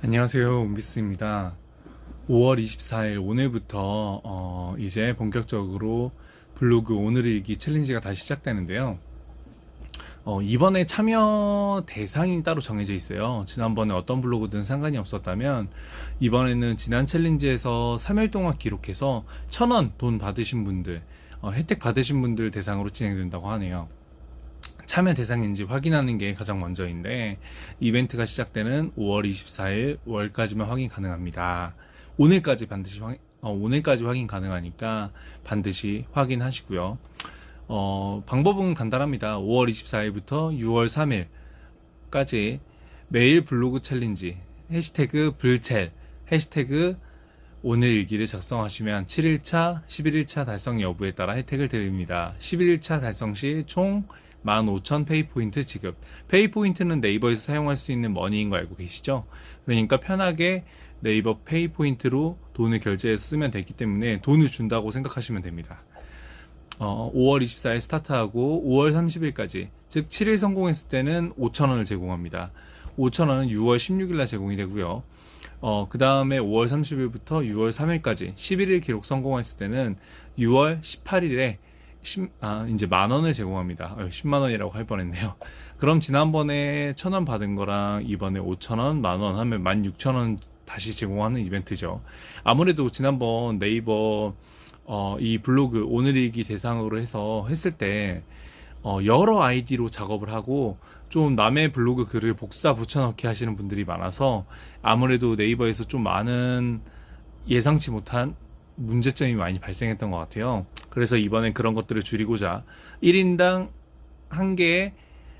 안녕하세요, 운비스입니다. 5월 24일 오늘부터 이제 본격적으로 블로그 오늘 일기 챌린지가 다시 시작되는데요. 이번에 참여 대상이 따로 정해져 있어요. 지난번에 어떤 블로그든 상관이 없었다면 이번에는 지난 챌린지에서 3일 동안 기록해서 1,000원 돈 받으신 분들, 혜택 받으신 분들 대상으로 진행된다고 하네요. 참여 대상인지 확인하는 게 가장 먼저인데, 이벤트가 시작되는 5월 24일 월까지만 확인 가능합니다. 오늘까지 확인 가능하니까 반드시 확인하시고요. 방법은 간단합니다. 5월 24일부터 6월 3일까지 매일 블로그 챌린지 해시태그 불첼 해시태그 오늘 일기를 작성하시면 7일차, 11일차 달성 여부에 따라 혜택을 드립니다. 11일차 달성 시 총 15,000 페이포인트 지급. 페이포인트는 네이버에서 사용할 수 있는 머니인 거 알고 계시죠? 그러니까 편하게 네이버 페이포인트로 돈을 결제해서 쓰면 되기 때문에 돈을 준다고 생각하시면 됩니다. 5월 24일 스타트하고 5월 30일까지, 즉 7일 성공했을 때는 5,000원을 제공합니다. 5,000원은 6월 16일날 제공이 되고요. 그 다음에 5월 30일부터 6월 3일까지 11일 기록 성공했을 때는 6월 18일에 이제 10,000원을 제공합니다. 10만원이라고 할 뻔했네요. 그럼 지난번에 1,000원 받은 거랑 이번에 5,000원, 10,000원 하면 16,000원 다시 제공하는 이벤트죠. 아무래도 지난번 네이버 이 블로그 오늘일기 대상으로 해서 했을 때 여러 아이디로 작업을 하고 좀 남의 블로그 글을 복사 붙여넣기 하시는 분들이 많아서 아무래도 네이버에서 좀 많은 예상치 못한 문제점이 많이 발생했던 것 같아요. 그래서 이번엔 그런 것들을 줄이고자 1인당 1개의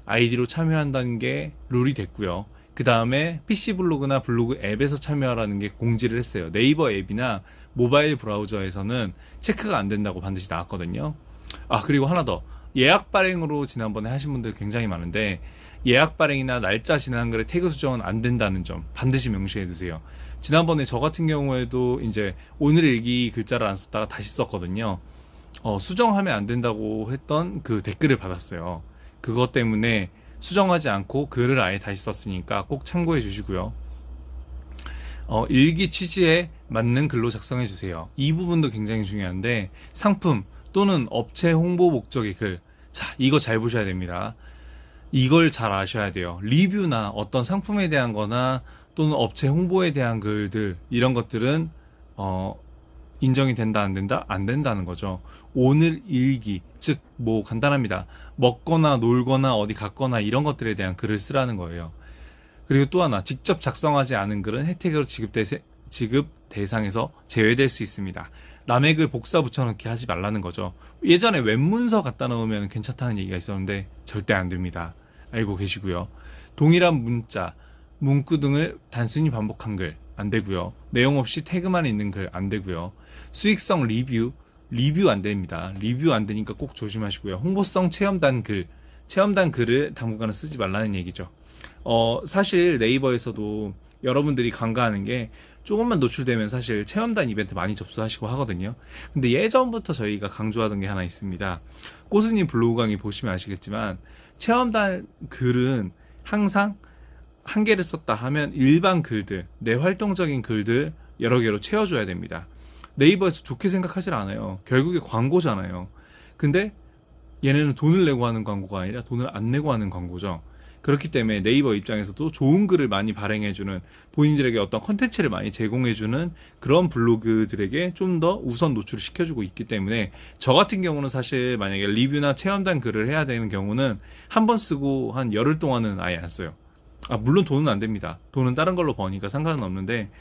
아이디로 참여한다는 게 룰이 됐고요. 그 다음에 PC 블로그나 블로그 앱에서 참여하라는 게 공지를 했어요. 네이버 앱이나 모바일 브라우저에서는 체크가 안 된다고 반드시 나왔거든요. 그리고 하나 더. 예약 발행으로 지난번에 하신 분들 굉장히 많은데, 예약 발행이나 날짜 지난 글에 태그 수정은 안 된다는 점 반드시 명시해 두세요. 지난번에 저 같은 경우에도 이제 오늘 일기 글자를 안 썼다가 다시 썼거든요. 수정하면 안 된다고 했던 그 댓글을 받았어요. 그것 때문에 수정하지 않고 글을 아예 다시 썼으니까 꼭 참고해 주시고요. 일기 취지에 맞는 글로 작성해 주세요. 이 부분도 굉장히 중요한데, 상품 또는 업체 홍보 목적의 글, 자, 이거 잘 보셔야 됩니다. 이걸 잘 아셔야 돼요. 리뷰나 어떤 상품에 대한 거나 또는 업체 홍보에 대한 글들, 이런 것들은 인정이 된다 안 된다? 안 된다는 거죠. 오늘 일기, 즉 뭐 간단합니다. 먹거나 놀거나 어디 갔거나 이런 것들에 대한 글을 쓰라는 거예요. 그리고 또 하나, 직접 작성하지 않은 글은 혜택으로 지급 대상에서 제외될 수 있습니다. 남의 글 복사 붙여넣기 하지 말라는 거죠. 예전에 웹문서 갖다 놓으면 괜찮다는 얘기가 있었는데 절대 안 됩니다. 알고 계시고요. 동일한 문자, 문구 등을 단순히 반복한 글 안 되고요. 내용 없이 태그만 있는 글 안 되고요. 수익성 리뷰 안 됩니다. 리뷰 안 되니까 꼭 조심하시고요. 홍보성 체험단 글을 당분간은 쓰지 말라는 얘기죠. 사실 네이버에서도 여러분들이 간과하는 게, 조금만 노출되면 사실 체험단 이벤트 많이 접수하시고 하거든요. 근데 예전부터 저희가 강조하던 게 하나 있습니다. 꼬스님 블로그 강의 보시면 아시겠지만, 체험단 글은 항상 한 개를 썼다 하면 일반 글들, 내 활동적인 글들 여러 개로 채워줘야 됩니다. 네이버에서 좋게 생각하질 않아요. 결국에 광고잖아요. 근데 얘네는 돈을 내고 하는 광고가 아니라 돈을 안 내고 하는 광고죠. 그렇기 때문에 네이버 입장에서도 좋은 글을 많이 발행해주는, 본인들에게 어떤 컨텐츠를 많이 제공해주는 그런 블로그들에게 좀 더 우선 노출을 시켜주고 있기 때문에, 저 같은 경우는 사실 만약에 리뷰나 체험단 글을 해야 되는 경우는 한 번 쓰고 한 열흘 동안은 아예 안 써요. 물론 돈은 안 됩니다. 돈은 다른 걸로 버니까 상관은 없는데,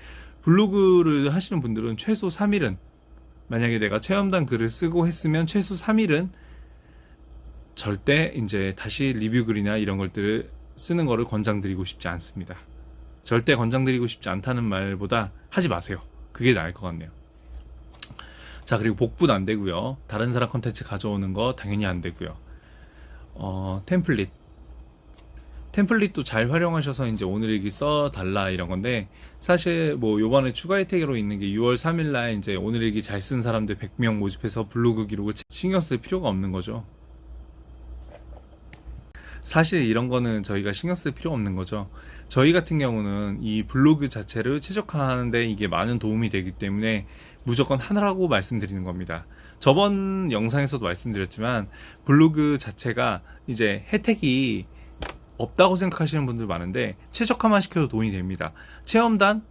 블로그를 하시는 분들은 최소 3일은, 만약에 내가 체험단 글을 쓰고 했으면 최소 3일은 절대 이제 다시 리뷰 글이나 이런 것들을 쓰는 거를 권장드리고 싶지 않습니다. 절대 권장드리고 싶지 않다는 말보다 하지 마세요. 그게 나을 것 같네요. 자, 그리고 복붙 안 되고요. 다른 사람 컨텐츠 가져오는 거 당연히 안 되고요. 템플릿도 잘 활용하셔서 이제 오늘 일기 써달라 이런 건데, 사실 뭐 요번에 추가 혜택으로 있는 게 6월 3일날 이제 오늘 일기 잘 쓴 사람들 100명 모집해서 블로그 기록을 신경 쓸 필요가 없는 거죠. 사실 이런 거는 저희가 신경 쓸 필요 없는 거죠. 저희 같은 경우는 이 블로그 자체를 최적화하는데 이게 많은 도움이 되기 때문에 무조건 하라고 말씀드리는 겁니다. 저번 영상에서도 말씀드렸지만 블로그 자체가 이제 혜택이 없다고 생각하시는 분들 많은데 최적화만 시켜도 돈이 됩니다. 체험단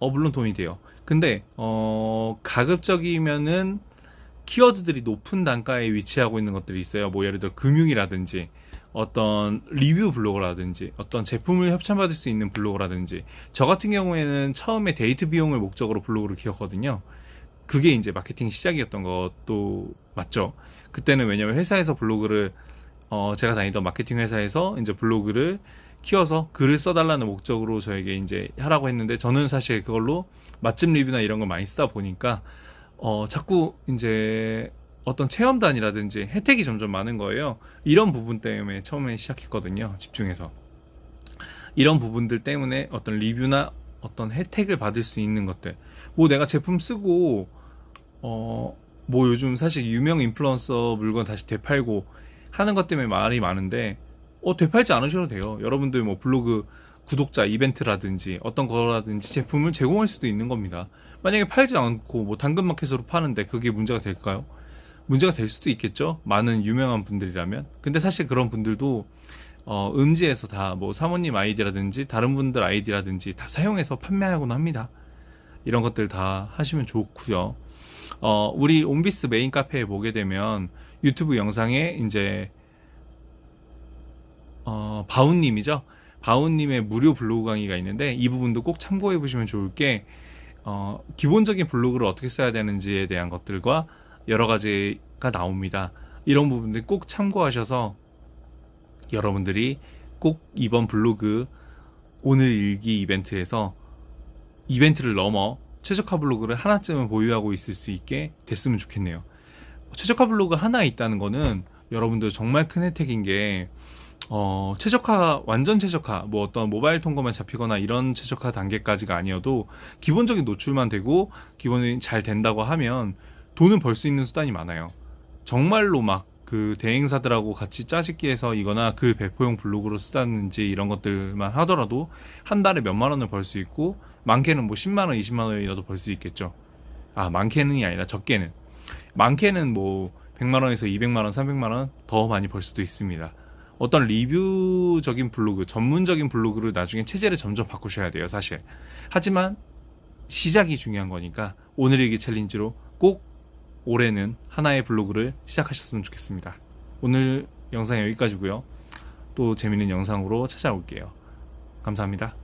물론 돈이 돼요. 근데 가급적이면은 키워드들이 높은 단가에 위치하고 있는 것들이 있어요. 뭐 예를 들어 금융이라든지 어떤 리뷰 블로거라든지 어떤 제품을 협찬받을 수 있는 블로거라든지, 저 같은 경우에는 처음에 데이트 비용을 목적으로 블로그를 키웠거든요. 그게 이제 마케팅 시작이었던 것도 맞죠. 그때는 왜냐면 회사에서 블로그를 제가 다니던 마케팅 회사에서 이제 블로그를 키워서 글을 써달라는 목적으로 저에게 이제 하라고 했는데, 저는 사실 그걸로 맛집 리뷰나 이런 걸 많이 쓰다 보니까 자꾸 이제 어떤 체험단이라든지 혜택이 점점 많은 거예요. 이런 부분 때문에 처음에 시작했거든요. 집중해서. 이런 부분들 때문에 어떤 리뷰나 어떤 혜택을 받을 수 있는 것들, 뭐 내가 제품 쓰고 뭐 요즘 사실 유명 인플루언서 물건 다시 되팔고 하는 것 때문에 말이 많은데 되팔지 않으셔도 돼요. 여러분들 뭐 블로그 구독자 이벤트라든지 어떤 거라든지 제품을 제공할 수도 있는 겁니다. 만약에 팔지 않고 뭐 당근마켓으로 파는데 그게 문제가 될까요? 문제가 될 수도 있겠죠. 많은 유명한 분들이라면. 근데 사실 그런 분들도 음지에서 다 뭐 사모님 아이디라든지 다른 분들 아이디라든지 다 사용해서 판매하곤 합니다. 이런 것들 다 하시면 좋고요. 우리 온비스 메인 카페에 보게 되면 유튜브 영상에 이제 바운님이죠. 바운님의 무료 블로그 강의가 있는데 이 부분도 꼭 참고해 보시면 좋을 게 기본적인 블로그를 어떻게 써야 되는지에 대한 것들과 여러 가지가 나옵니다. 이런 부분들 꼭 참고하셔서 여러분들이 꼭 이번 블로그 오늘 일기 이벤트에서 이벤트를 넘어 최적화 블로그를 하나쯤은 보유하고 있을 수 있게 됐으면 좋겠네요. 최적화 블로그 하나 있다는 거는 여러분들 정말 큰 혜택인 게 최적화, 완전 최적화, 뭐 어떤 모바일 통과만 잡히거나 이런 최적화 단계까지가 아니어도 기본적인 노출만 되고 기본이 잘 된다고 하면 돈을 벌 수 있는 수단이 많아요. 정말로 막 그 대행사들하고 같이 짜집기해서 이거나 글 배포용 블로그로 쓰다든지 이런 것들만 하더라도 한 달에 몇만 원을 벌 수 있고, 많게는 뭐 10만 원, 20만 원이라도 벌 수 있겠죠. 많게는이 아니라 적게는. 많게는 뭐 100만 원에서 200만 원, 300만 원 더 많이 벌 수도 있습니다. 어떤 리뷰적인 블로그, 전문적인 블로그를 나중에 체제를 점점 바꾸셔야 돼요, 사실. 하지만 시작이 중요한 거니까 오늘 일기 챌린지로 꼭 올해는 하나의 블로그를 시작하셨으면 좋겠습니다. 오늘 영상 여기까지고요. 또 재밌는 영상으로 찾아올게요. 감사합니다.